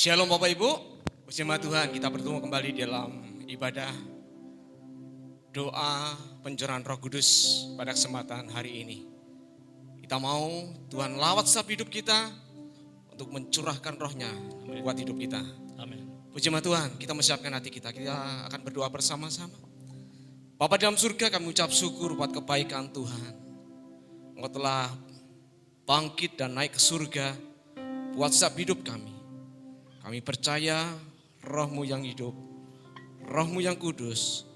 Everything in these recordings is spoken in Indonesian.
Shalom Bapak Ibu, bersama Tuhan kita bertemu kembali dalam ibadah doa pencurahan Roh Kudus pada kesempatan hari ini. Kita mau Tuhan lawat setiap hidup kita untuk mencurahkan rohnya buat hidup kita. Amin. Puji Tuhan, kita menyiapkan hati kita akan berdoa bersama-sama. Bapa dalam surga, kami ucap syukur buat kebaikan Tuhan. Engkau telah bangkit dan naik ke surga buat setiap hidup kami. Kami percaya roh-Mu yang hidup, roh-Mu yang kudus,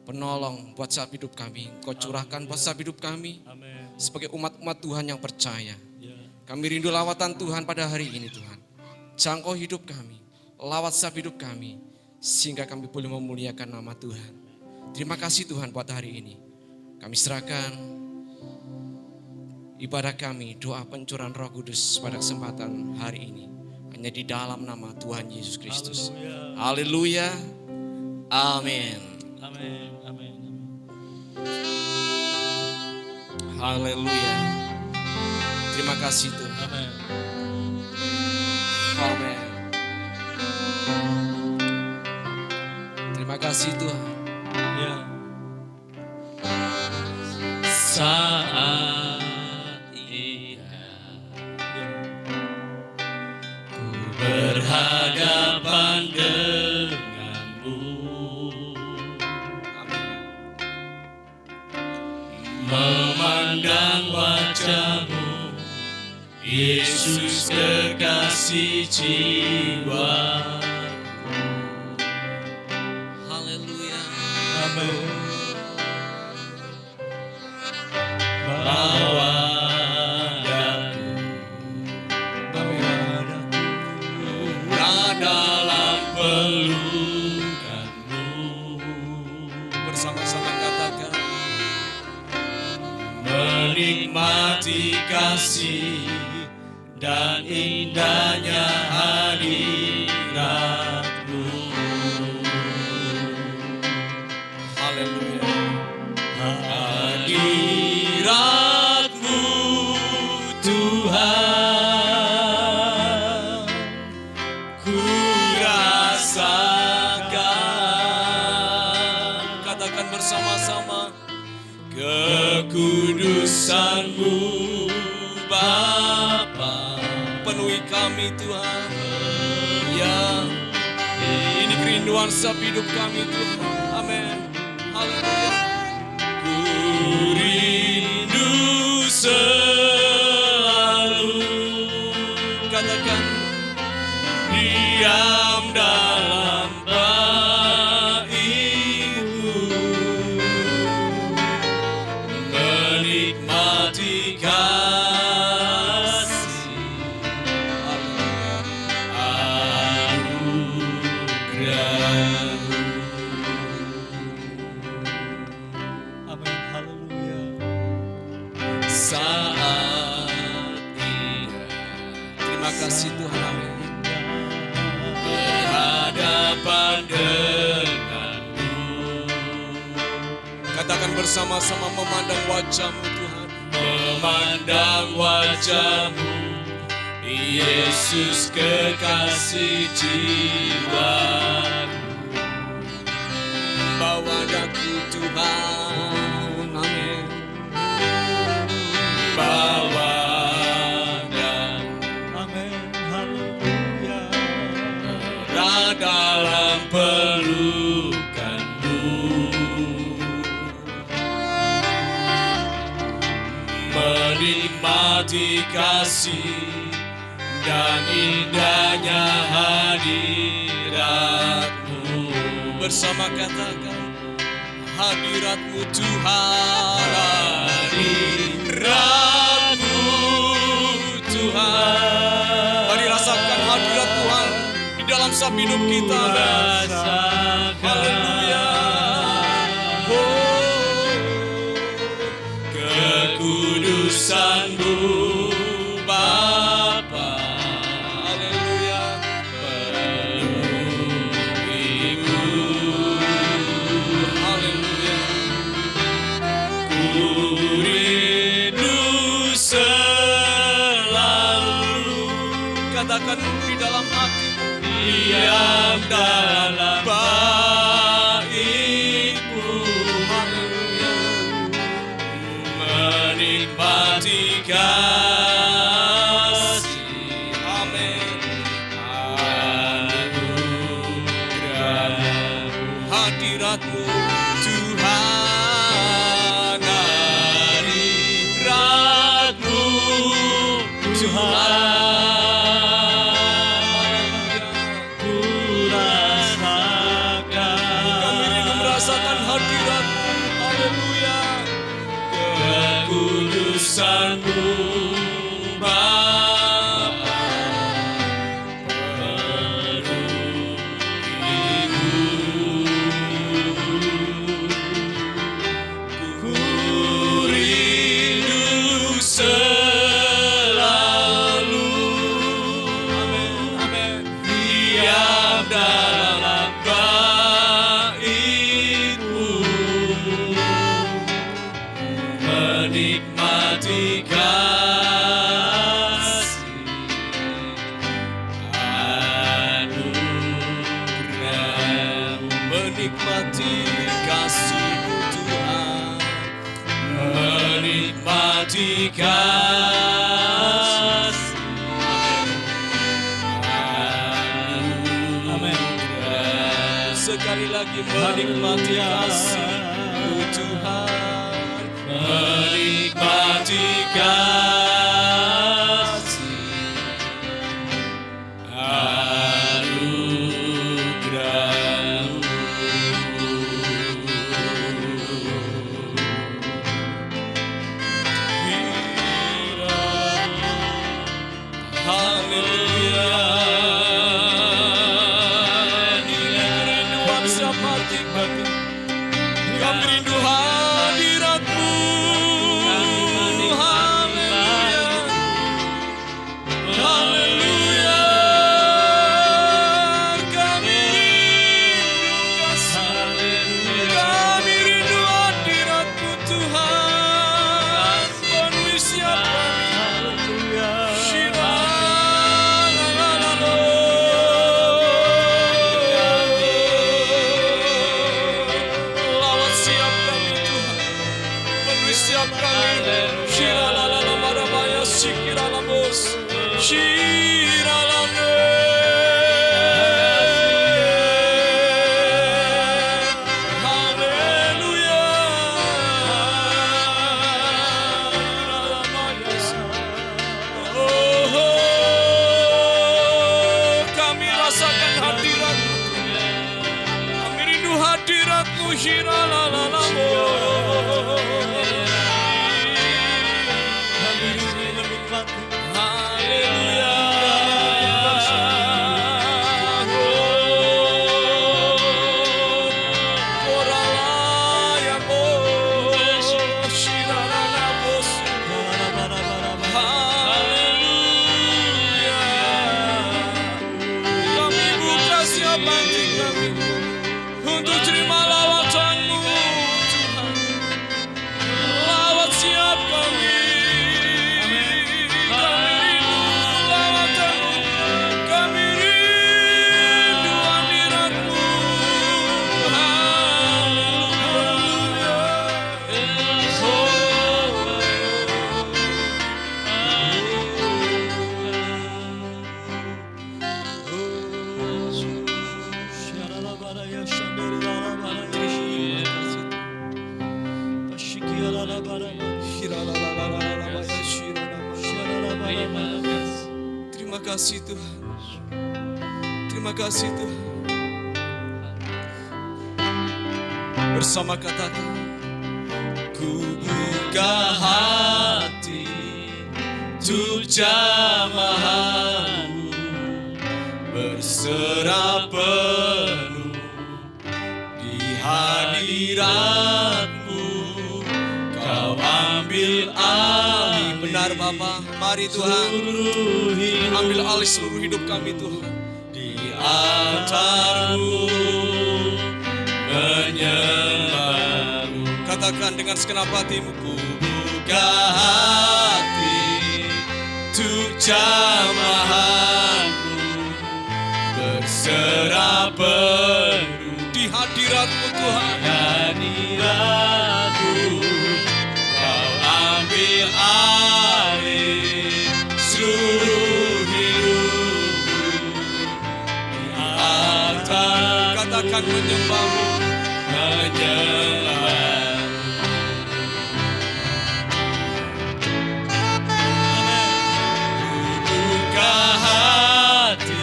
penolong buat setiap hidup kami. Engkau curahkan buat setiap hidup kami. Amin. Sebagai umat-umat Tuhan yang percaya. Ya. Kami rindu lawatan Tuhan pada hari ini Tuhan. Jangkau hidup kami, lawat setiap hidup kami, sehingga kami boleh memuliakan nama Tuhan. Terima kasih Tuhan buat hari ini. Kami serahkan ibadah kami, doa pencurahan Roh Kudus pada kesempatan hari ini. Hanya di dalam nama Tuhan Yesus Kristus. Haleluya. Amin. Amin. Amin. Haleluya. Terima kasih Tuhan. Amin. Amin. Terima kasih Tuhan. Ya. Saat ini ku berhadapan denganmu, memandang wajahmu, Yesus kekasih jiwa. Haleluya. Amin. Bawa dalam pelukanmu, Bersama-sama katakan, menikmati kasih dan indahnya hadiratmu. haleluya. Hadiratmu Tuhan, ku rasakan. Katakan bersama-sama, Kekudusan-Mu Bapa, penuhi kami Tuhan. Ya, ini kerinduan setiap hidup kami Tuhan. Amin. Haleluya. ku rindu selalu Katakan, diam dalam bait-Mu, menikmati kasih anugerah-Mu. Amin. Haleluya. Saat ini terima kasih Tuhan. Amin. berhadapan denganmu, Katakan bersama-sama, memandang wajah-Mu Tuhan. memandang wajah-Mu, Yesus kekasih jiwaku. Bawa daku Tuhan. Amin. Bawa dan amin, haleluya, dalam pelukan-Mu, menikmati kasih dan indahnya hadirat-Mu. Bersama katakan, hadirat-Mu Tuhan. Hadirat-Mu Tuhan, Mari rasakan hadirat Tuhan di dalam setiap hidup kita. Haleluya. Kekudusan-Mu Bapa, Haleluya. penuhiku. Haleluya. Ku rindu selalu Katakan di dalam hati, diam dalam bait-Mu, menikmati kasih. Amin. Anugerah-Mu, Hadirat-Mu Tuhan, hadirat-Mu Tuhan, ku rasakan. kami rindu merasakan hadirat-Mu. Haleluya. Kekudusan-Mu Bapa, ku rindu selalu diam dalam bait-Mu, menikmati kasih. Anugerah-Mu, Menikmati kasih-Mu Tuhan. menikmati kasih. Anugerah, Sekali lagi menikmati kasih-Mu Tuhan. menikmati kasih. Haleluya. Ini kerinduan setiap hati kami. Kami rindu hadirat-Mu. Haleluya. Haleluya. Kami rindu kasih. Kami rindu hadirat-Mu Tuhan. Penuhi setiap kami. Shira la la la lo. Lawat siap kami Tuhan, penuhi siap kami. Shira la la la marabaya sikira la bos. Shira la ne. Haleluya. Oh, kami rasakan hadirat-Mu. Kami rindu hadirat-Mu. Shira la la la mo. Haleluya. Koralaya mo. Shira la la bos. Haleluya. Kami buka siap hati kami untuk terima lawatan-Mu Tuhan. Lawat siap kami. Kami rindu lawatan-Mu. Kami rindu hadirat-Mu. Haleluya. Terima kasih Tuhan. Terima kasih Tuhan. Bersama katakan, ku buka hati untuk jamahan-Mu, berserah penuh di hadirat-Mu. Kau ambil alih. Benar Bapa, mari Tuhan, ambil alih seluruh hidup kami Tuhan. Di altar-Mu menyembah-Mu. Katakan dengan segenap hatimu, ku buka hati untuk jamahan-Mu, hadirat-Mu Tuhan. hadirat-Mu, Kau ambil alih seluruh hidupku. Di altar Katakan menyembah-Mu. menyembah. Buka hati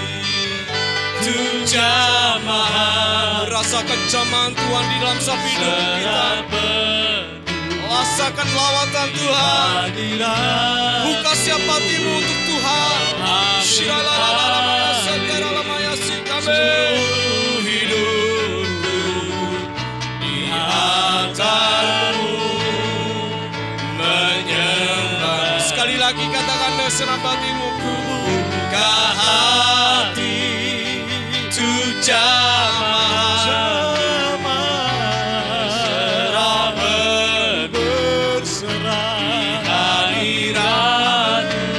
untuk jamaah Rasakan jamahan Tuhan di dalam setiap hidup kita. Rasakan lawatan Tuhan. hadirat Buka siap hatimu untuk Tuhan. Shiralalalala, sekarang sikame. seluruh hidupku di altar-Mu menyembah. Sekali lagi katakan dengan senang hatimu. Buka hati untuk jamaah berserah berserah hadirat-Mu,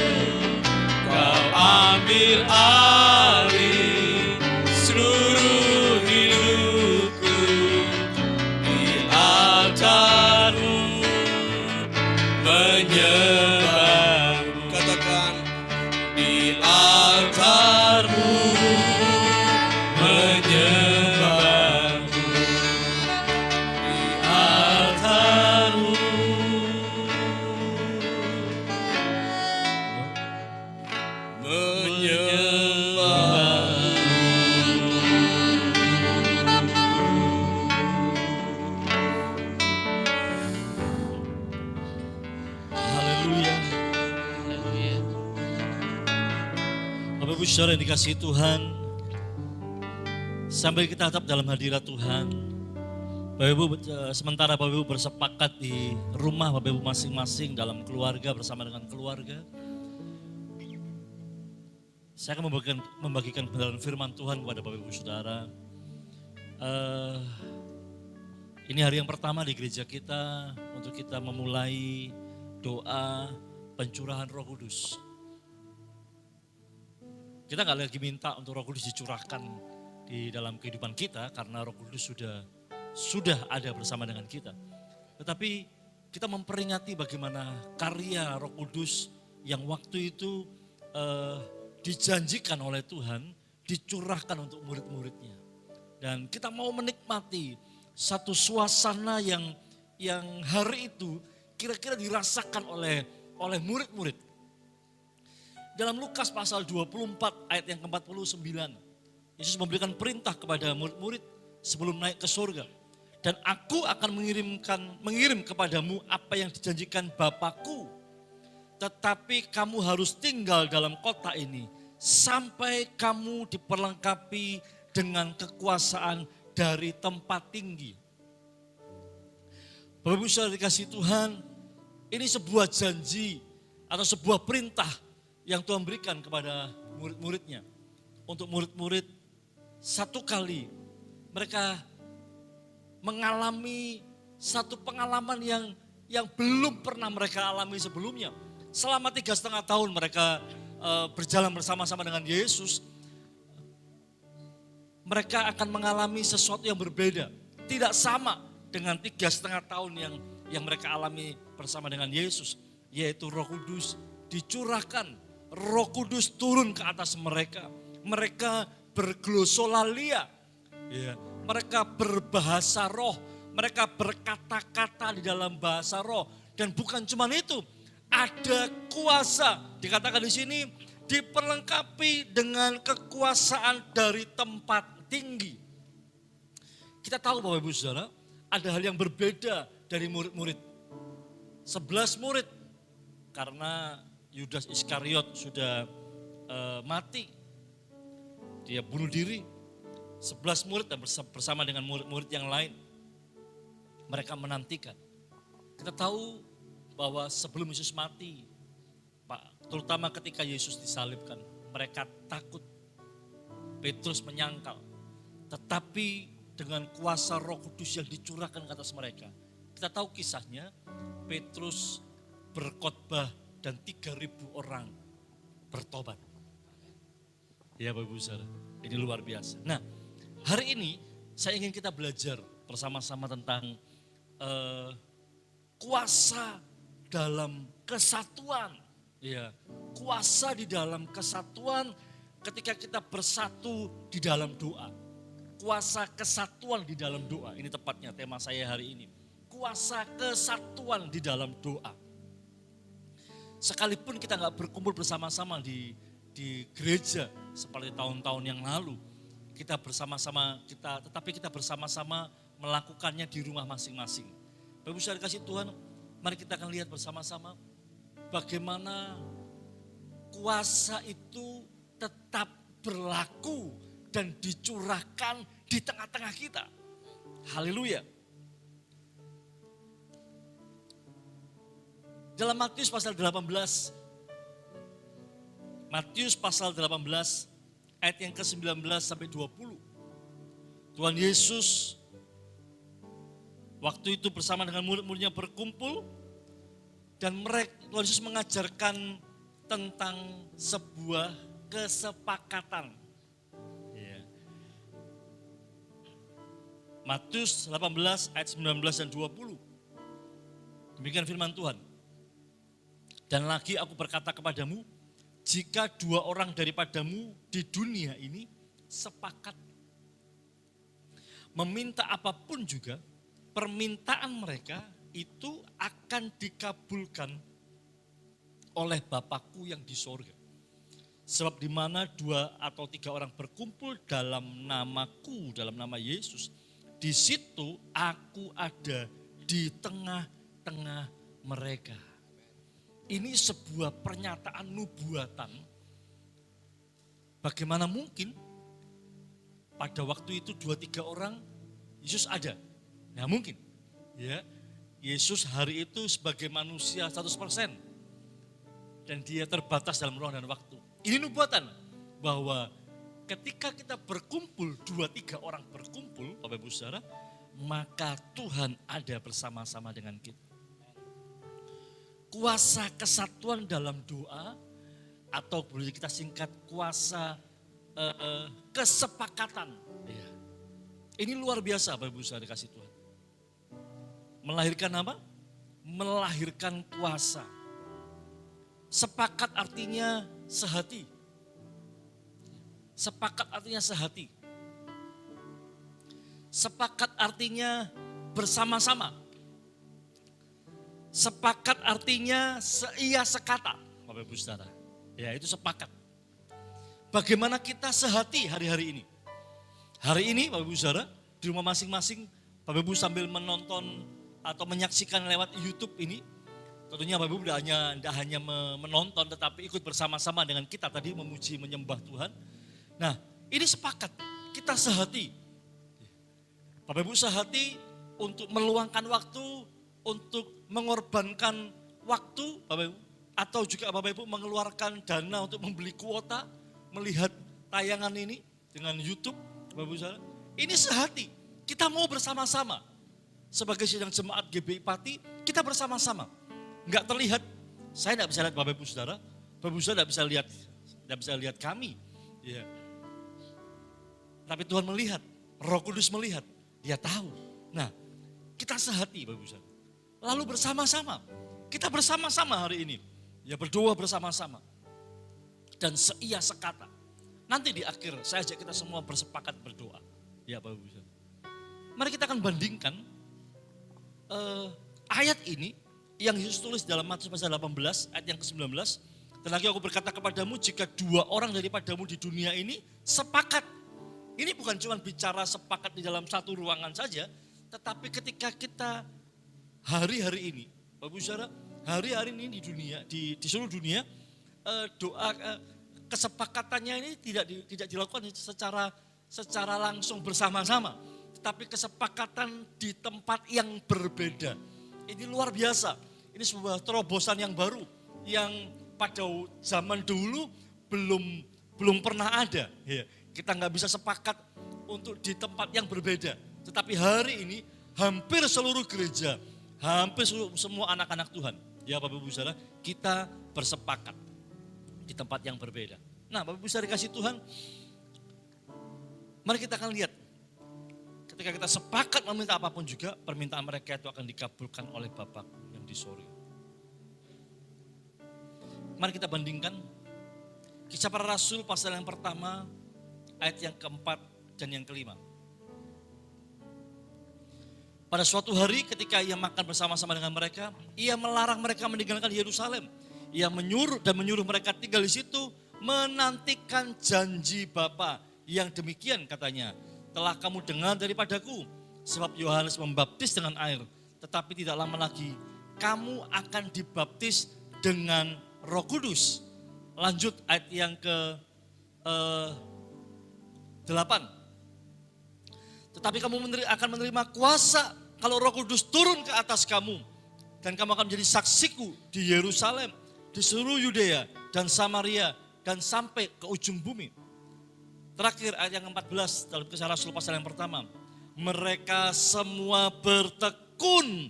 Kau ambil alih seluruh hidupku. Di altar-Mu menyembah-Mu. Katakan Di altar-Mu menyembah-Mu. Di altar-Mu Haleluya. Bapak Ibu Saudara yang dikasihi Tuhan, sambil kita tetap dalam hadirat Tuhan, Bapak Ibu, sementara Bapak Ibu bersepakat di rumah Bapak Ibu masing-masing dalam keluarga bersama dengan keluarga, saya akan membagikan kebenaran firman Tuhan kepada Bapak Ibu Saudara. Ini hari yang pertama di gereja kita untuk kita memulai doa pencurahan Roh Kudus. Kita nggak lagi minta untuk Roh Kudus dicurahkan di dalam kehidupan kita karena Roh Kudus sudah ada bersama dengan kita. Tetapi kita memperingati bagaimana karya Roh Kudus yang waktu itu dijanjikan oleh Tuhan dicurahkan untuk murid-muridnya. Dan kita mau menikmati satu suasana yang hari itu kira-kira dirasakan oleh murid-murid. Dalam Lukas pasal 24 ayat yang ke-49, Yesus memberikan perintah kepada murid-murid sebelum naik ke surga. Dan aku akan mengirim kepadamu apa yang dijanjikan Bapakku. Tetapi kamu harus tinggal dalam kota ini sampai kamu diperlengkapi dengan kekuasaan dari tempat tinggi. Bapak Ibu Saudara dikasihi Tuhan, ini sebuah janji atau sebuah perintah yang Tuhan berikan kepada murid-muridnya. Untuk murid-murid satu kali mereka mengalami satu pengalaman yang belum pernah mereka alami sebelumnya. Selama 3,5 tahun mereka berjalan bersama-sama dengan Yesus, mereka akan mengalami sesuatu yang berbeda. Tidak sama dengan 3,5 tahun yang mereka alami bersama dengan Yesus. Yaitu Roh Kudus dicurahkan, Roh Kudus turun ke atas mereka. Mereka berglosolalia, ya, mereka berbahasa roh, mereka berkata-kata di dalam bahasa roh. Dan bukan cuma itu, ada kuasa, dikatakan di sini, diperlengkapi dengan kekuasaan dari tempat tinggi. Kita tahu Bapak Ibu Saudara, ada hal yang berbeda dari murid-murid. 11 murid, karena Yudas Iskariot sudah mati, dia bunuh diri. 11 murid dan bersama dengan murid-murid yang lain, mereka menantikan. Kita tahu bahwa sebelum Yesus mati, terutama ketika Yesus disalibkan, mereka takut. Petrus menyangkal. Tetapi dengan kuasa Roh Kudus yang dicurahkan ke atas mereka, kita tahu kisahnya, Petrus berkhotbah dan 3.000 orang bertobat. Ya Bapak Ibu Saudara, ini luar biasa. Nah, hari ini saya ingin kita belajar bersama-sama tentang kuasa dalam kesatuan. Ya, kuasa di dalam kesatuan ketika kita bersatu di dalam doa. Kuasa kesatuan di dalam doa. Ini tepatnya tema saya hari ini. Kuasa kesatuan di dalam doa. Sekalipun kita nggak berkumpul bersama-sama di gereja seperti tahun-tahun yang lalu, tetapi kita bersama-sama melakukannya di rumah masing-masing. Bapak Ibu saudara kasih Tuhan, mari kita akan lihat bersama-sama bagaimana kuasa itu tetap berlaku dan dicurahkan di tengah-tengah kita. Haleluya. Dalam Matius pasal 18, ayat yang ke-19 sampai 20. Tuhan Yesus waktu itu bersama dengan murid-muridnya berkumpul dan Tuhan Yesus mengajarkan tentang sebuah kesepakatan. Ya. Matius 18 ayat 19 dan 20. Demikian firman Tuhan. Dan lagi aku berkata kepadamu, jika 2 orang daripadamu di dunia ini sepakat meminta apapun juga, permintaan mereka itu akan dikabulkan oleh Bapakku yang di sorga. Sebab di mana 2 atau 3 orang berkumpul dalam namaku, dalam nama Yesus, di situ aku ada di tengah-tengah mereka. Ini sebuah pernyataan nubuatan. Bagaimana mungkin pada waktu itu 2-3 orang Yesus ada? Nah mungkin. Ya, Yesus hari itu sebagai manusia 100%. Dan dia terbatas dalam ruang dan waktu. Ini nubuatan bahwa ketika kita berkumpul, 2-3 orang berkumpul, Bapak Ibu Saudara, maka Tuhan ada bersama-sama dengan kita. Kuasa kesatuan dalam doa, atau boleh kita singkat kuasa kesepakatan. Ya. Ini luar biasa Bapak Ibu Saudara dikasih Tuhan. Melahirkan apa? Melahirkan kuasa. Sepakat artinya sehati. Sepakat artinya sehati. Sepakat artinya bersama-sama. Sepakat artinya seia sekata, Bapak Ibu Saudara. Ya, itu sepakat. Bagaimana kita sehati hari-hari ini? Hari ini Bapak Ibu Saudara, di rumah masing-masing, Bapak Ibu sambil menonton atau menyaksikan lewat YouTube ini, tentunya Bapak Ibu tidak hanya menonton, tetapi ikut bersama-sama dengan kita tadi memuji, menyembah Tuhan. Nah, ini sepakat, kita sehati. Bapak Ibu sehati untuk meluangkan waktu, untuk mengorbankan waktu, Bapak Ibu, atau juga Bapak Ibu mengeluarkan dana untuk membeli kuota, melihat tayangan ini dengan YouTube, Bapak Ibu Saudara. Ini sehati, kita mau bersama-sama. Sebagai sidang jemaat GBI Pati, kita bersama-sama. Enggak terlihat, saya tidak bisa lihat Bapak Ibu Saudara, Bapak Ibu Saudara tidak bisa lihat kami. Ya. Tapi Tuhan melihat, Roh Kudus melihat, Dia tahu. Nah, kita sehati Bapak Ibu Saudara. Lalu bersama-sama, kita bersama-sama hari ini, ya berdoa bersama-sama. Dan seia sekata. Nanti di akhir saya ajak kita semua bersepakat berdoa. Ya Bapak Ibu. Mari kita akan bandingkan ayat ini yang Yesus tulis dalam Matius pasal 18 ayat yang ke-19. Dan lagi aku berkata kepadamu, jika 2 orang daripadamu di dunia ini sepakat. Ini bukan cuma bicara sepakat di dalam satu ruangan saja, tetapi ketika kita hari-hari ini, Bapak Ibu Saudara, hari-hari ini di dunia, di seluruh dunia, doa kesepakatannya ini tidak dilakukan secara langsung bersama-sama, tetapi kesepakatan di tempat yang berbeda. Ini luar biasa. Ini sebuah terobosan yang baru yang pada zaman dulu belum pernah ada. Ya, kita nggak bisa sepakat untuk di tempat yang berbeda, tetapi hari ini hampir seluruh gereja, hampir semua anak-anak Tuhan, ya Bapak Ibu Saudara, kita bersepakat di tempat yang berbeda. Nah Bapak Ibu Saudara dikasih Tuhan, mari kita akan lihat ketika kita sepakat meminta apapun juga, permintaan mereka itu akan dikabulkan oleh Bapakku yang di sorga. Mari kita bandingkan Kisah Para Rasul pasal yang pertama, ayat yang keempat dan yang kelima. Pada suatu hari ketika ia makan bersama-sama dengan mereka, ia melarang mereka meninggalkan Yerusalem. Ia menyuruh mereka tinggal di situ, menantikan janji Bapa yang demikian katanya. Telah kamu dengar daripadaku, sebab Yohanes membaptis dengan air, tetapi tidak lama lagi kamu akan dibaptis dengan Roh Kudus. Lanjut ayat yang ke 8. Tetapi kamu akan menerima kuasa kalau Roh Kudus turun ke atas kamu, dan kamu akan menjadi saksiku di Yerusalem, di seluruh Yudea dan Samaria, dan sampai ke ujung bumi. Terakhir ayat yang 14 dalam Kisah Rasul pasal yang pertama. Mereka semua bertekun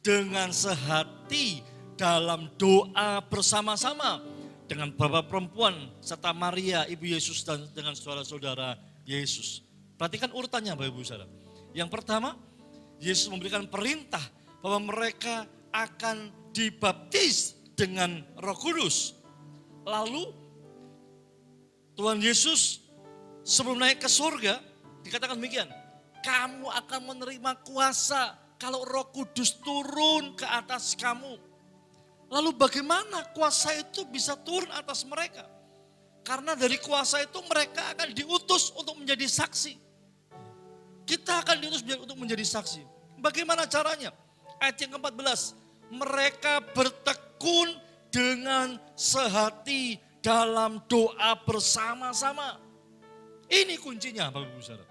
dengan sehati dalam doa bersama-sama dengan bapak perempuan serta Maria ibu Yesus dan dengan saudara-saudara Yesus. Perhatikan urutannya Bapak Ibu Saudara. Yang pertama, Yesus memberikan perintah bahwa mereka akan dibaptis dengan Roh Kudus. Lalu Tuhan Yesus sebelum naik ke surga dikatakan demikian, kamu akan menerima kuasa kalau Roh Kudus turun ke atas kamu. Lalu bagaimana kuasa itu bisa turun atas mereka? Karena dari kuasa itu mereka akan diutus untuk menjadi saksi. Kita akan diutus untuk menjadi saksi. Bagaimana caranya? Ayat yang ke-14, mereka bertekun dengan sehati dalam doa bersama-sama. Ini kuncinya Bapak Ibu Saudara.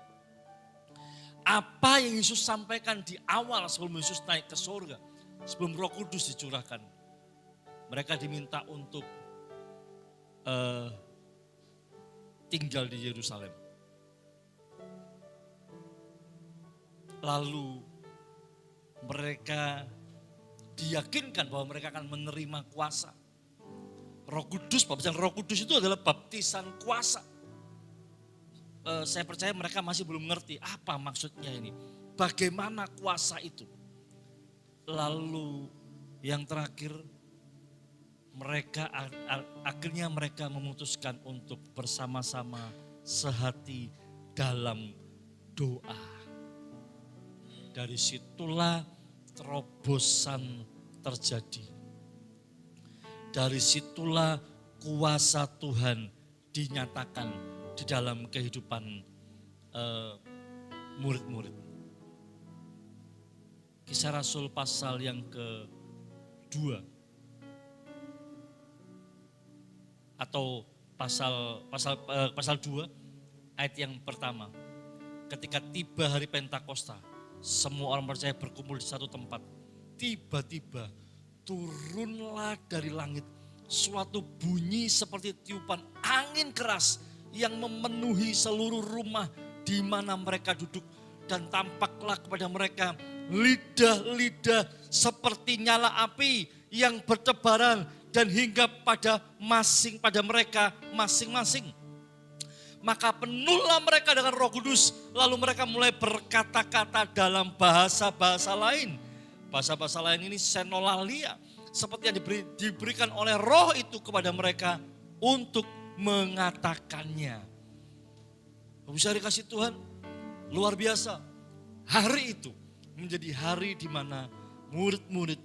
Apa yang Yesus sampaikan di awal sebelum Yesus naik ke surga, sebelum Roh Kudus dicurahkan, mereka diminta untuk tinggal di Yerusalem. Lalu mereka diyakinkan bahwa mereka akan menerima kuasa. Roh Kudus, baptisan Roh Kudus itu adalah baptisan kuasa. Saya percaya mereka masih belum mengerti apa maksudnya ini. Bagaimana kuasa itu. Lalu yang terakhir, akhirnya mereka memutuskan untuk bersama-sama sehati dalam doa. Dari situlah terobosan terjadi. Dari situlah kuasa Tuhan dinyatakan di dalam kehidupan murid-murid. Kisah Rasul pasal yang ke-2 atau pasal 2 ayat yang pertama. Ketika tiba hari Pentakosta, semua orang percaya berkumpul di satu tempat. Tiba-tiba turunlah dari langit suatu bunyi seperti tiupan angin keras yang memenuhi seluruh rumah di mana mereka duduk. Dan tampaklah kepada mereka lidah-lidah seperti nyala api yang bertebaran dan hingga pada mereka masing-masing. Maka penuhlah mereka dengan Roh Kudus, lalu mereka mulai berkata-kata dalam bahasa-bahasa lain. Bahasa-bahasa lain ini senolalia, seperti yang diberikan oleh Roh itu kepada mereka untuk mengatakannya. Bisa dikasih Tuhan, luar biasa. Hari itu menjadi hari di mana murid-murid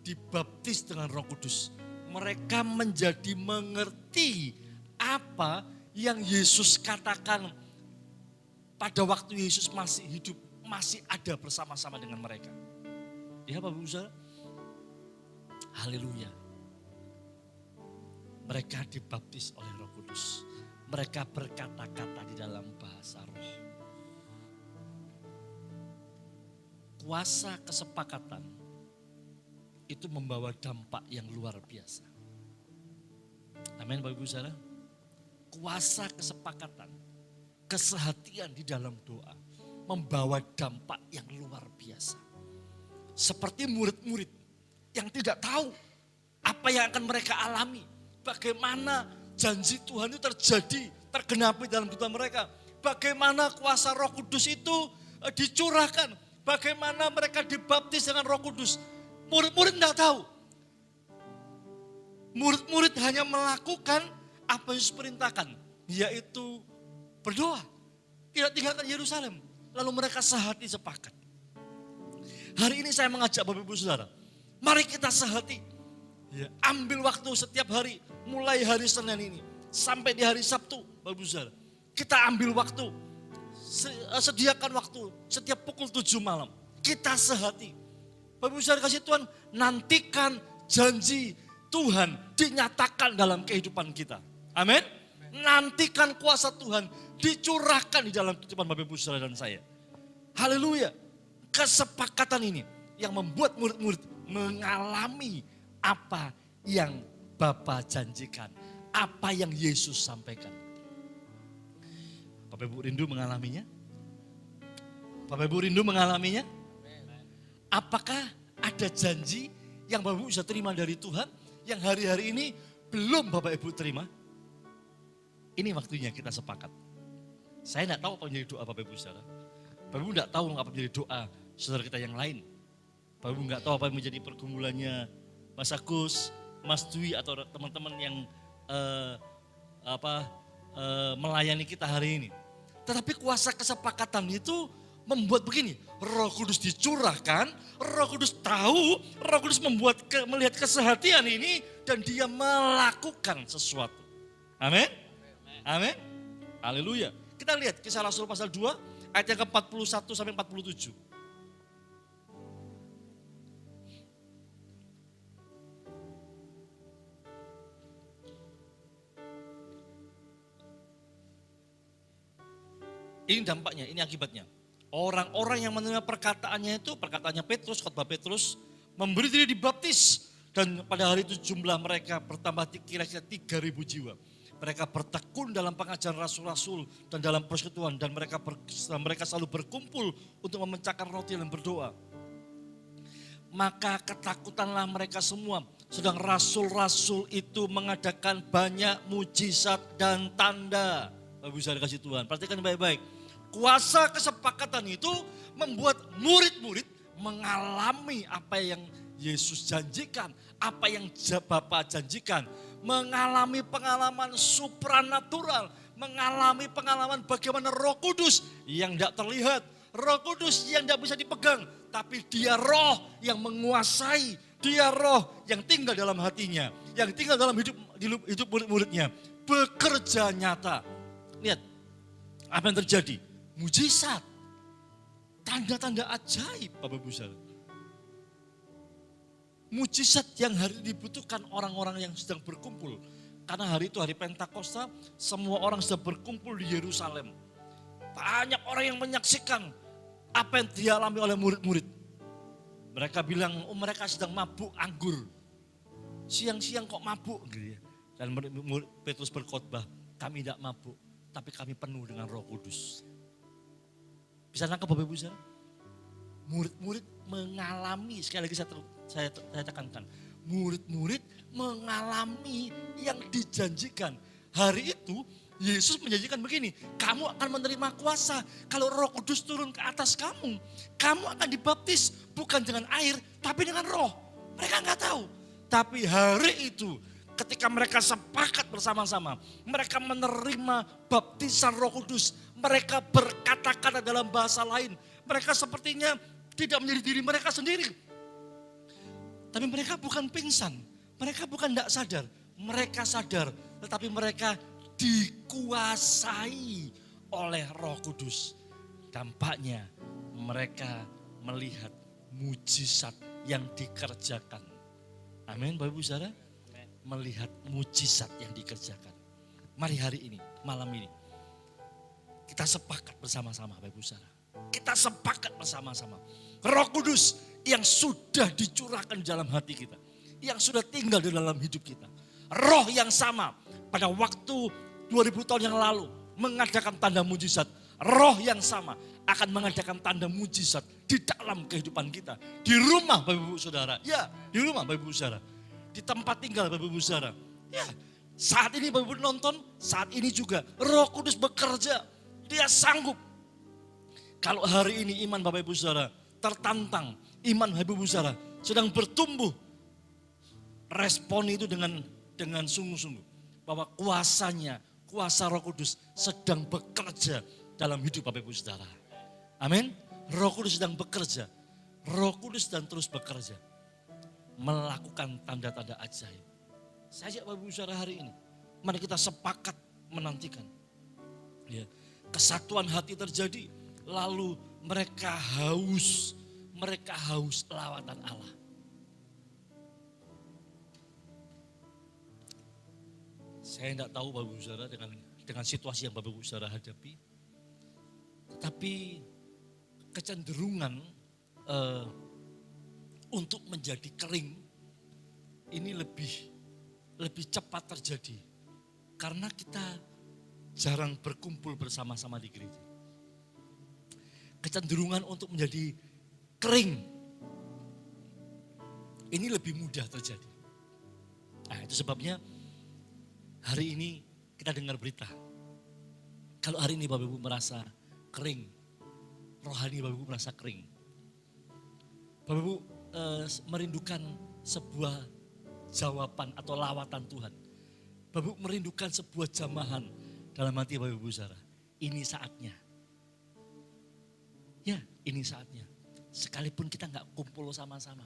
dibaptis dengan Roh Kudus. Mereka menjadi mengerti apa yang Yesus katakan pada waktu Yesus masih hidup, masih ada bersama-sama dengan mereka. Ya Bapak Ibu Saudara, haleluya. Mereka dibaptis oleh Roh Kudus. Mereka berkata-kata di dalam bahasa roh. Kuasa kesepakatan itu membawa dampak yang luar biasa. Amin Bapak Ibu Saudara. Kuasa kesepakatan, kesehatian di dalam doa membawa dampak yang luar biasa. Seperti murid-murid yang tidak tahu apa yang akan mereka alami. Bagaimana janji Tuhan itu terjadi, tergenapi dalam kehidupan mereka. Bagaimana kuasa Roh Kudus itu dicurahkan. Bagaimana mereka dibaptis dengan Roh Kudus. Murid-murid tidak tahu. Murid-murid hanya melakukan apa yang Yesus perintahkan, yaitu berdoa. Tidak tinggalkan Yerusalem. Lalu mereka sehati sepakat. Hari ini saya mengajak Bapak Ibu Saudara, mari kita sehati. Ya, ambil waktu setiap hari, mulai hari Senin ini sampai di hari Sabtu, Bapak Ibu Saudara. Kita ambil waktu, sediakan waktu setiap pukul 7 malam. Kita sehati. Bapak Ibu Saudara kasih Tuhan, nantikan janji Tuhan dinyatakan dalam kehidupan kita. Amin. Nantikan kuasa Tuhan dicurahkan di dalam kehidupan Bapak Ibu Saudara dan saya. Haleluya. Kesepakatan ini yang membuat murid-murid mengalami apa yang Bapa janjikan, apa yang Yesus sampaikan. Bapak Ibu rindu mengalaminya? Bapak Ibu rindu mengalaminya? Apakah ada janji yang Bapak Ibu bisa terima dari Tuhan yang hari-hari ini belum Bapak Ibu terima? Ini waktunya kita sepakat. Saya tidak tahu apa menjadi doa Bapak Ibu Saudara. Bapak Ibu tidak tahu apa menjadi doa saudara kita yang lain. Bapak Ibu tidak tahu apa yang menjadi pergumulannya Mas Agus, Mas Dwi atau teman-teman yang melayani kita hari ini. Tetapi kuasa kesepakatan itu membuat begini, Roh Kudus dicurahkan, Roh Kudus tahu, Roh Kudus melihat kesehatian ini dan dia melakukan sesuatu. Amin. Amin. Haleluya. Kita lihat Kisah Rasul pasal 2 ayat yang ke-41 sampai 47. Ini dampaknya, ini akibatnya. Orang-orang yang menerima perkataannya itu, perkataannya Petrus, khotbah Petrus, memberi diri dibaptis. Dan pada hari itu jumlah mereka bertambah kira-kira 3.000 jiwa. Mereka bertekun dalam pengajaran rasul-rasul dan dalam persekutuan. Dan mereka selalu berkumpul untuk memecahkan roti dan berdoa. Maka ketakutanlah mereka semua. Sedang rasul-rasul itu mengadakan banyak mujizat dan tanda. Bapak bisa dikasih Tuhan, perhatikan baik-baik. Kuasa kesepakatan itu membuat murid-murid mengalami apa yang Yesus janjikan, apa yang Bapa janjikan, mengalami pengalaman supranatural, mengalami pengalaman bagaimana Roh Kudus yang tidak terlihat, Roh Kudus yang tidak bisa dipegang, tapi dia Roh yang menguasai, dia Roh yang tinggal dalam hatinya, yang tinggal dalam hidup murid-muridnya, bekerja nyata. Lihat apa yang terjadi. Mujizat, tanda-tanda ajaib Bapak Ibu Saudara. Mujizat yang hari ini dibutuhkan orang-orang yang sedang berkumpul. Karena hari itu hari Pentakosta, semua orang sedang berkumpul di Yerusalem. Banyak orang yang menyaksikan apa yang dialami oleh murid-murid. Mereka bilang, mereka sedang mabuk anggur. Siang-siang kok mabuk gitu ya. Dan Petrus berkhotbah, kami tidak mabuk, tapi kami penuh dengan Roh Kudus. Bisa nangkep Bapak Ibu Saudara? Murid-murid mengalami, sekali lagi saya tekankan. Murid-murid mengalami yang dijanjikan. Hari itu Yesus menjanjikan begini, kamu akan menerima kuasa kalau Roh Kudus turun ke atas kamu. Kamu akan dibaptis bukan dengan air tapi dengan Roh. Mereka nggak tahu. Tapi hari itu ketika mereka sepakat bersama-sama, mereka menerima baptisan Roh Kudus. Mereka berkata-kata dalam bahasa lain. Mereka sepertinya tidak menjadi diri mereka sendiri. Tapi mereka bukan pingsan. Mereka bukan tidak sadar. Mereka sadar. Tetapi mereka dikuasai oleh Roh Kudus. Dampaknya mereka melihat mujizat yang dikerjakan. Amin Bapak Ibu Saudara. Melihat mujizat yang dikerjakan. Mari hari ini, malam ini, kita sepakat bersama-sama Bapak Ibu Saudara. Kita sepakat bersama-sama. Roh Kudus yang sudah dicurahkan dalam hati kita. Yang sudah tinggal di dalam hidup kita. Roh yang sama pada waktu 2000 tahun yang lalu mengadakan tanda mujizat. Roh yang sama akan mengadakan tanda mujizat di dalam kehidupan kita. Di rumah Bapak Ibu Saudara. Ya, di rumah Bapak Ibu Saudara. Di tempat tinggal Bapak Ibu Saudara. Ya, saat ini Bapak Ibu nonton, saat ini juga Roh Kudus bekerja. Dia sanggup. Kalau hari ini iman Bapak Ibu Saudara tertantang, iman Bapak Ibu Saudara sedang bertumbuh, respon itu dengan sungguh-sungguh. Bahwa kuasanya, kuasa Roh Kudus sedang bekerja dalam hidup Bapak Ibu Saudara. Amin. Roh Kudus sedang bekerja. Roh Kudus sedang terus bekerja. Melakukan tanda-tanda ajaib. Saya ajak Bapak Ibu Saudara hari ini. Mari kita sepakat menantikan. Ya, kesatuan hati terjadi. Lalu mereka haus lawatan Allah. Saya tidak tahu Bapak Ibu Saudara dengan situasi yang Bapak Ibu Saudara hadapi. Tetapi kecenderungan untuk menjadi kering ini lebih cepat terjadi. Karena kita jarang berkumpul bersama-sama di gereja. Kecenderungan untuk menjadi kering ini lebih mudah terjadi. Nah, itu sebabnya hari ini kita dengar berita. Kalau hari ini Bapak Ibu merasa kering, rohani Bapak Ibu merasa kering. Bapak Ibu merindukan sebuah jawaban atau lawatan Tuhan. Bapak Ibu merindukan sebuah jamahan dalam hati Bapak Ibu Saudara. Ini saatnya. Ya, ini saatnya. Sekalipun kita nggak kumpul sama-sama.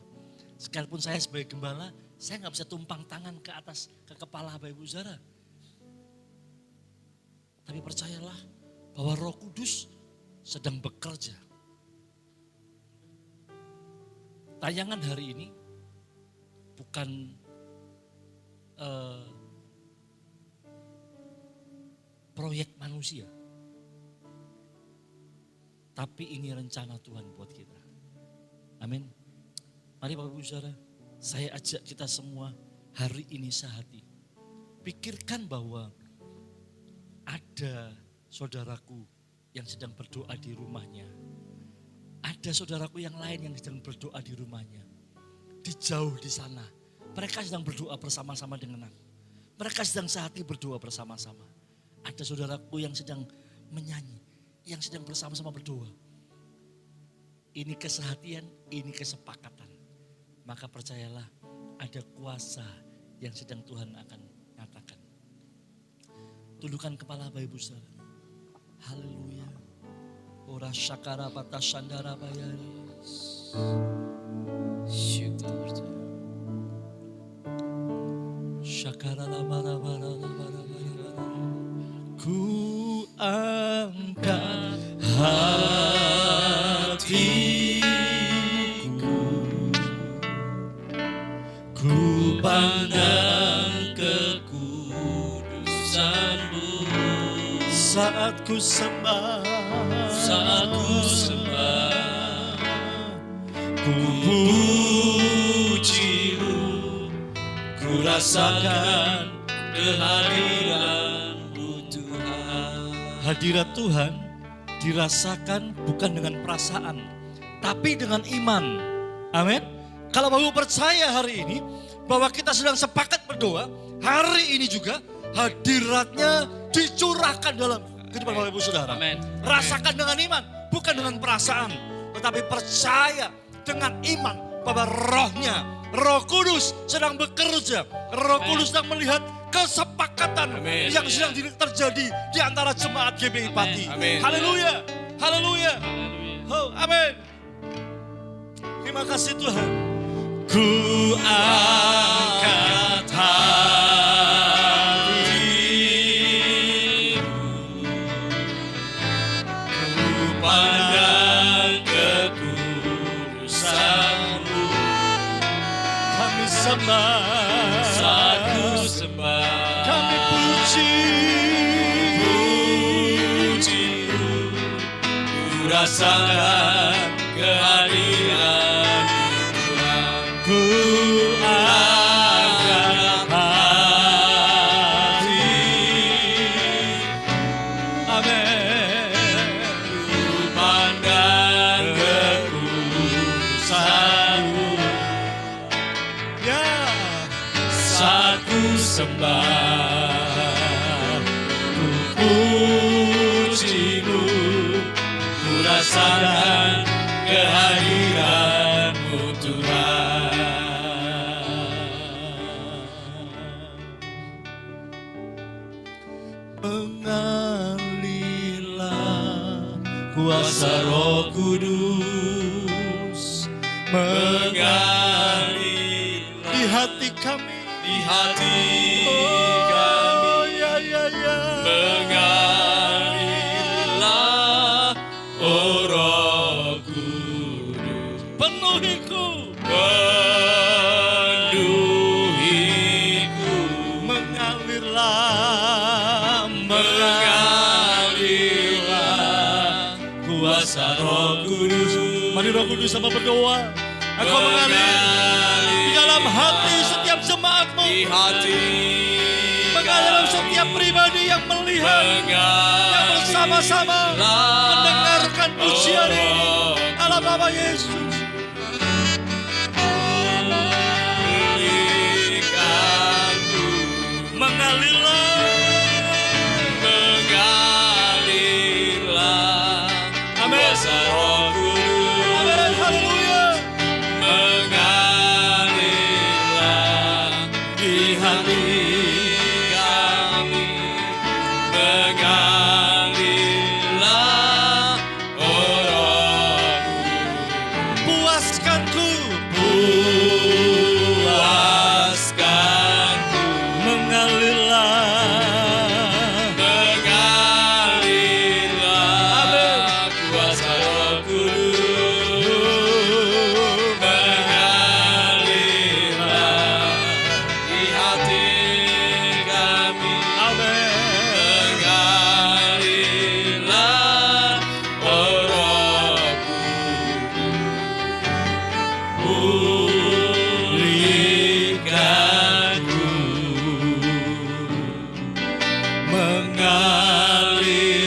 Sekalipun saya sebagai gembala, saya nggak bisa tumpang tangan ke atas, ke kepala Bapak Ibu Saudara. Tapi percayalah bahwa Roh Kudus sedang bekerja. Tayangan hari ini bukan proyek manusia. Tapi ini rencana Tuhan buat kita. Amin. Mari Bapak Ibu Saudara, saya ajak kita semua hari ini sehati. Pikirkan bahwa ada saudaraku yang sedang berdoa di rumahnya. Ada saudaraku yang lain yang sedang berdoa di rumahnya. Di jauh di sana. Mereka sedang berdoa bersama-sama dengan aku. Mereka sedang sehati berdoa bersama-sama. Ada saudaraku yang sedang menyanyi. Yang sedang bersama-sama berdoa. Ini kesehatian, ini kesepakatan. Maka percayalah ada kuasa yang sedang Tuhan akan nyatakan. Tundukkan kepala Bapak Ibu Saudara. Haleluya. Ora syakara batas sandara bayari. Syukur Tuhan. Syakara bara bara bara bara. Ku angkat Hatiku ku pandang kekudusan-Mu saat ku sembah, ku puji-Mu, ku rasakan kehadiran-Mu Tuhan. hadirat Tuhan dirasakan bukan dengan perasaan, tapi dengan iman. Amin. Kalau Bapak percaya hari ini bahwa kita sedang sepakat berdoa, hari ini juga hadiratnya dicurahkan dalam kehidupan Bapak Ibu Saudara. Amin. Rasakan dengan iman, bukan dengan perasaan, tetapi percaya dengan iman bahwa rohnya, Roh Kudus sedang bekerja. Roh Kudus sedang melihat kesepakatan Amin. yang sedang terjadi di antara jemaat GBI Pati. Amin. Haleluya, haleluya. Oh, amin. Terima kasih Tuhan. Ku angkat hatiku, ku pandang kekudusan-Mu. Kami sembah, kami puji, puji-Mu, ku rasakan kehadiran Tuhan. ku Angkat hati, amin. ku pandang kekudusan-Mu. Ya, Saat ku sembah, ku puji-Mu, ku rasakan kehadiran-Mu Tuhan. Mengalirlah kuasa Roh Kudus, Mengalirlah di hati kami. di hati Oh kami. ya ya ya. Mengalirlah, oh Roh Kudus. Penuhiku, Penuhiku. mengalirlah, Mengalirlah kuasa Roh Kudus. Mari Roh Kudus sama berdoa. Engkau mengalir di dalam hati setiap jemaat-Mu, Di hati mengalir dalam setiap pribadi yang melihat, yang bersama-sama mendengarkan pujian ini dalam nama Yesus. Pulihkanku. Mengalirlah, Mengalirlah Amin. kuasa Roh Kudus. amin, haleluya. Mengalirlah di hati kami. Mengalirlah, oh Roh Kudus. Puaskanku, Puaskanku. mengalirlah, Mengalirlah kuasa Roh Kudus. Mengalirlah di hati kami. amin. Mengalirlah, oh Roh Kudus. Pulihkanku.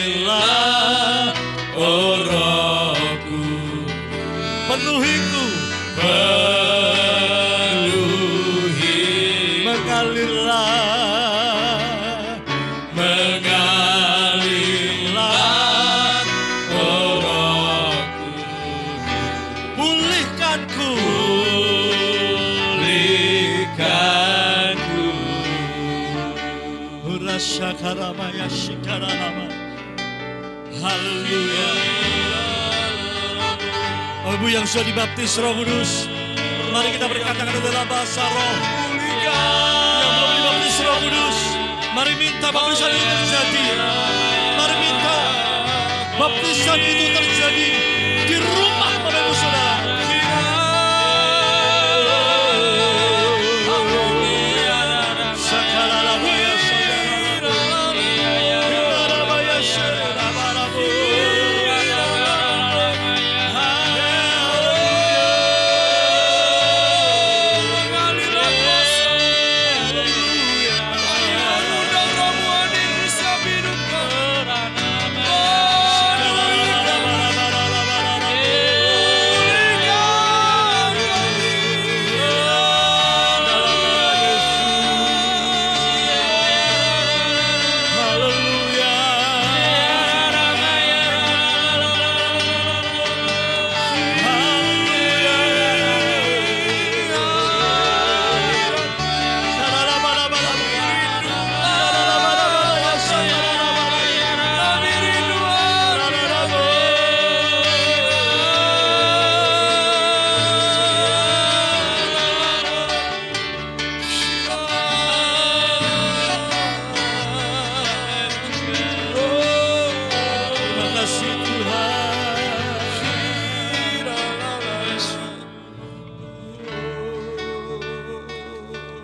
Mengalirlah, Oh Roh Kudus. penuhiku, Penuhi. mengalirlah, Mengalirlah, oh Roh Kudus. pulihkanku, Pulihkanku. Rasyakarabaya shikarama. Haleluya. Ibu yang sudah dibaptis Roh Kudus, mari kita berkatakan dalam bahasa roh. Yang belum dibaptis Roh Kudus, mari minta baptisan itu terjadi. Mari minta baptisan itu terjadi di rumah Bapak Ibu Saudara. Sakarabaya saudara. Sakarabaya saudara. Terima kasih Tuhan. Haleluya.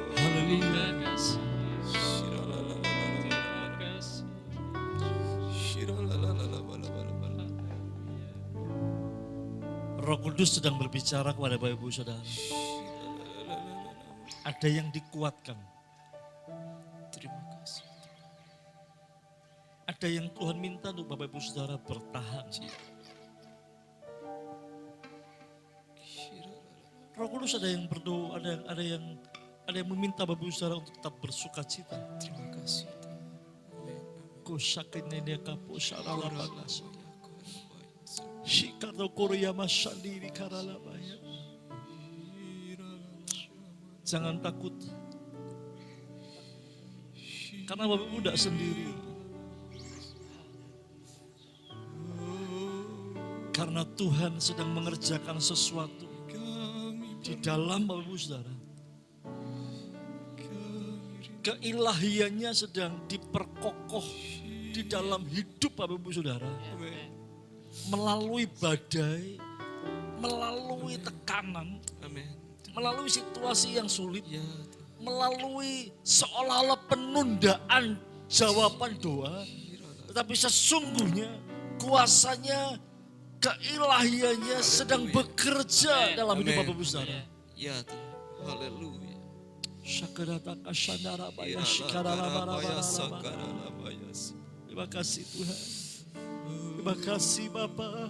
Roh Kudus sedang berbicara kepada Bapak Ibu Saudara. Ada yang dikuatkan. Terima kasih. Ada yang Tuhan minta untuk Bapak Ibu Saudara bertahan. Roh Kudus ada yang berdoa, ada yang meminta Bapak Ibu Saudara untuk tetap bersuka cita. Terima kasih. Ko shakinene kapo sharalabagas. Shikato Korea Masandiri Karalabaya. Jangan takut. Karena Bapak Ibu tidak sendiri. Karena Tuhan sedang mengerjakan sesuatu di dalam Bapak Ibu Saudara. Keilahiannya sedang diperkokoh di dalam hidup Bapak Ibu Saudara. Melalui badai, melalui tekanan, melalui situasi yang sulit, melalui seolah-olah penundaan jawaban doa. Tetapi sesungguhnya kuasanya, keilahiannya sedang bekerja dalam hidup Bapak Ibu Saudara. Ya Tuhan, haleluya. Syakarataka shandarabaya shikaralabarabara. Terima kasih Tuhan. Terima kasih Bapa.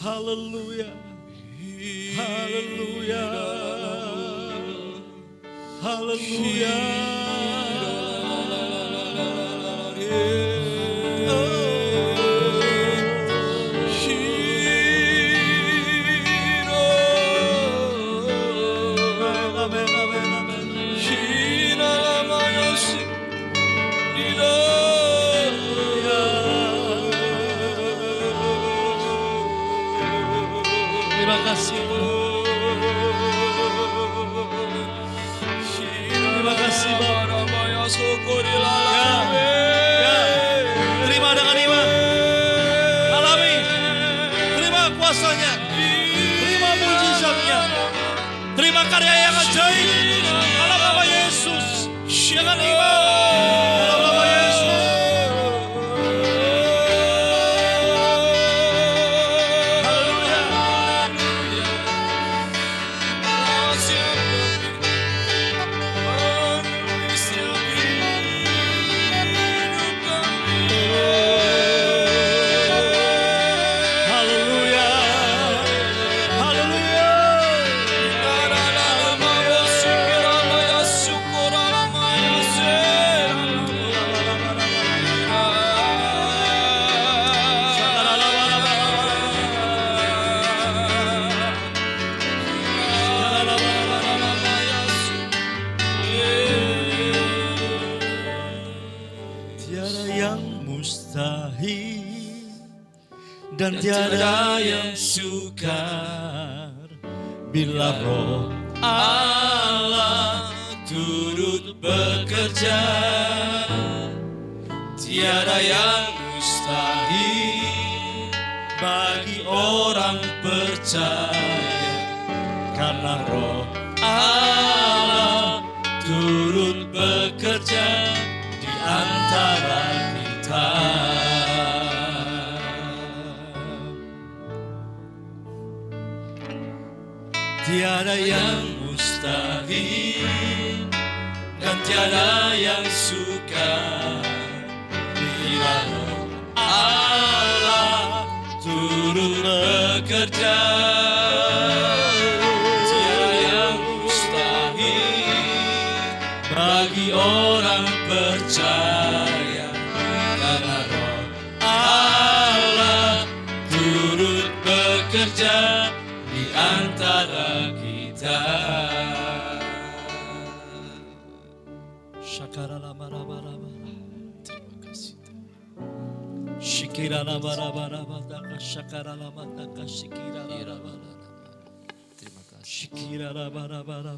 Haleluya. Haleluya. Haleluya. Terima kasih. Terima kasih Bapak. Ya. Terima dengan iman. Alami. Terima kuasanya. Terima mujizatnya. Terima karya yang ajaib. Dalam nama Yesus. Dengan iman. Dalam nama Yesus. Dan tiada yang sukar bila Roh Allah turut bekerja. Tiada yang mustahil bagi orang percaya, karena Roh Allah turut bekerja di antara kita. Tiada yang mustahil dan tiada yang sukar bila Roh Allah turut bekerja. Tiada yang mustahil bagi orang percaya, karena Roh Allah turut bekerja di antara kita. Shakaralabarabara. Terima kasih. Shikiralabarabara, shakaralabataka, shikiralabarabara. Terima kasih. Shikiralabarabara,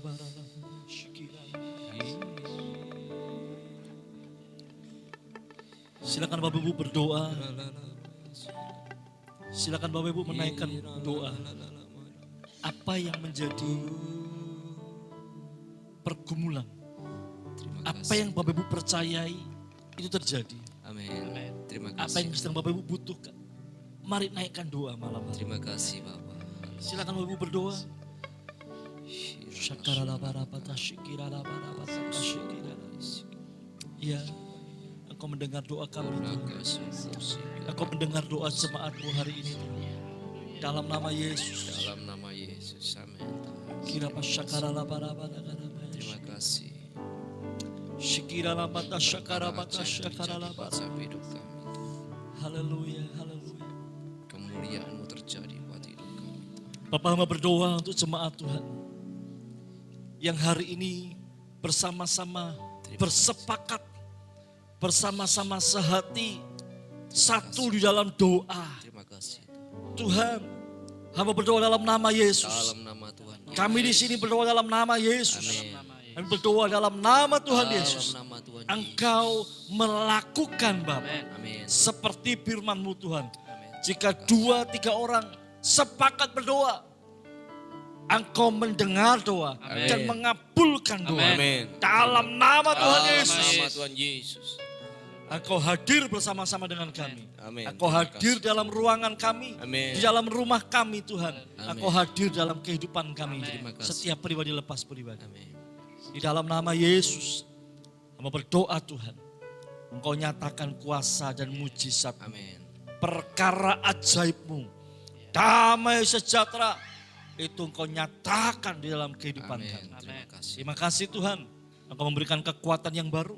silakan Bapak Ibu berdoa. Silakan Bapak Ibu menaikkan doa. Apa yang menjadi pergumulan, apa yang Bapak Ibu percayai itu terjadi. Amin. Terima kasih. Apa yang sedang Bapak Ibu butuhkan, mari naikkan doa malam hari. Terima kasih Bapak. Silakan Bapak Ibu berdoa. Ya, Engkau mendengar doa kami. Engkau mendengar doa jemaatmu hari ini. Dalam nama Yesus. Dalam nama Yesus. Amin. Kira pasyakaralabarabara. Terima kasih. Shikiralabata syakarabata syakaralabata. Hidup kami. Haleluya, haleluya. kemuliaan-Mu terjadi buat hidup kami. Bapak hamba berdoa untuk jemaat Tuhan. Yang hari ini bersama-sama bersepakat, bersama-sama sehati, satu di dalam doa. Terima kasih. Tuhan, hamba berdoa dalam nama Yesus. Dalam nama Tuhan Yesus. Kami di sini berdoa dalam nama Yesus. Amin. Kami berdoa dalam nama Tuhan Yesus. Dalam nama Tuhan Engkau melakukan Bapa Amin. seperti firman-Mu Tuhan. Amin. Jika 2-3 orang sepakat berdoa, Engkau mendengar doa Amin. dan mengabulkan doa. Amin. Dalam nama Tuhan Dalam Yesus. nama Tuhan Yesus. Engkau hadir bersama-sama dengan kami. Amin. Engkau Terima hadir dalam ruangan kami. Amin. Di dalam rumah kami Tuhan. Amin. Engkau hadir dalam kehidupan kami. Terima kasih. Setiap pribadi lepas pribadi. Amin. Di dalam nama Yesus. Hamba berdoa Tuhan. Engkau nyatakan kuasa dan mujizat. Amin. Perkara ajaib-Mu. Damai sejahtera. Itu Engkau nyatakan di dalam kehidupan Amin. kami. Terima kasih. Terima kasih Tuhan. Engkau memberikan kekuatan yang baru.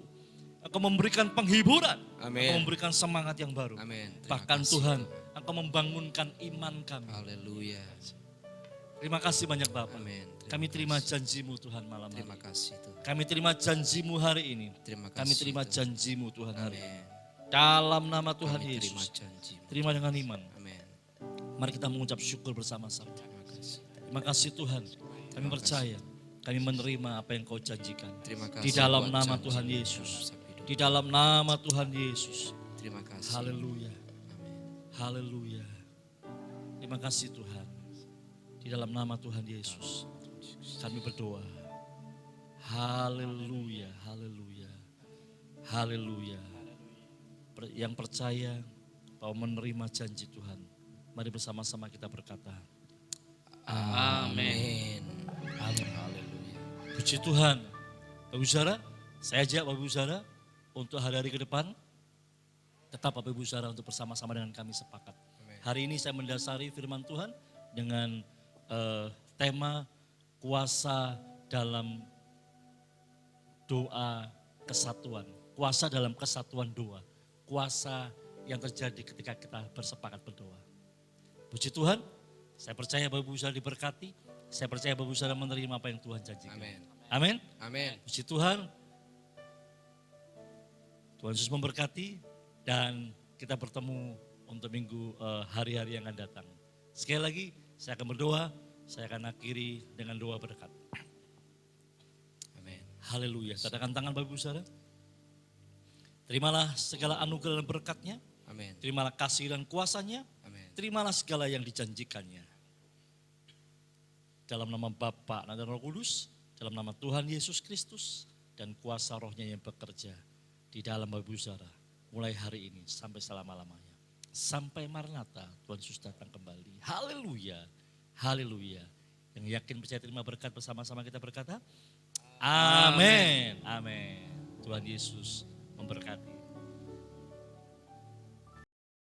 Engkau memberikan penghiburan. Amin. Engkau memberikan semangat yang baru. Amin. Terima Bahkan kasih, Tuhan, Engkau membangunkan iman kami. Haleluya. Terima kasih banyak Bapak. Amin. Kami terima janji-Mu Tuhan malam Terima hari. kasih Tuhan. Kami terima janji-Mu hari ini. Terima kasih. Kami terima Tuhan. janji-Mu Tuhan hari ini. Amin. Dalam nama Tuhan Kami terima Yesus. janji. Terima dengan iman. Amin. Mari kita mengucap syukur bersama-sama. Terima kasih. Terima kasih Tuhan. Kami percaya. Kami menerima apa yang Kau janjikan. Terima kasih. Di dalam buat nama janji Tuhan dalam Yesus. setiap hidup. Di dalam nama Tuhan Yesus. Terima kasih. Haleluya. Amin. Haleluya. Terima kasih Tuhan. Di dalam nama Tuhan Yesus. Kami berdoa. Haleluya. Haleluya. Haleluya. Yang percaya bahwa menerima janji Tuhan. Mari bersama-sama kita berkata. Amin. Amin. Haleluya. Puji Tuhan. Bapak Ibu Saudara, saya ajak Bapak Ibu Saudara untuk hari-hari ke depan. Tetap Bapak Ibu Saudara untuk bersama-sama dengan kami sepakat. Amin. Hari ini saya mendasari firman Tuhan dengan tema kuasa dalam doa kesatuan. Kuasa dalam kesatuan doa. Kuasa yang terjadi ketika kita bersepakat berdoa. Puji Tuhan, saya percaya Bapak Ibu Saudara diberkati. Saya percaya Bapak Ibu Saudara menerima apa yang Tuhan janjikan. Amin. Amin. Amin. Puji Tuhan. Tuhan Yesus memberkati dan kita bertemu untuk minggu hari-hari yang akan datang. Sekali lagi saya akan berdoa, saya akan akhiri dengan doa berkat. Amin. Haleluya. Katakan tangan Bapak Ibu Saudara. Terimalah segala anugerah dan berkatnya. Amin. Terimalah kasih dan kuasanya. Amin. Terimalah segala yang dijanjikannya. Dalam nama Bapa dan Roh Kudus, dalam nama Tuhan Yesus Kristus, dan kuasa rohnya yang bekerja di dalam Bapak Ibu Saudara, mulai hari ini sampai selama-lamanya. Sampai Maranatha, Tuhan Yesus datang kembali. Haleluya, haleluya. Yang yakin percaya terima berkat bersama-sama kita berkata, amin, amin. Tuhan Yesus memberkati.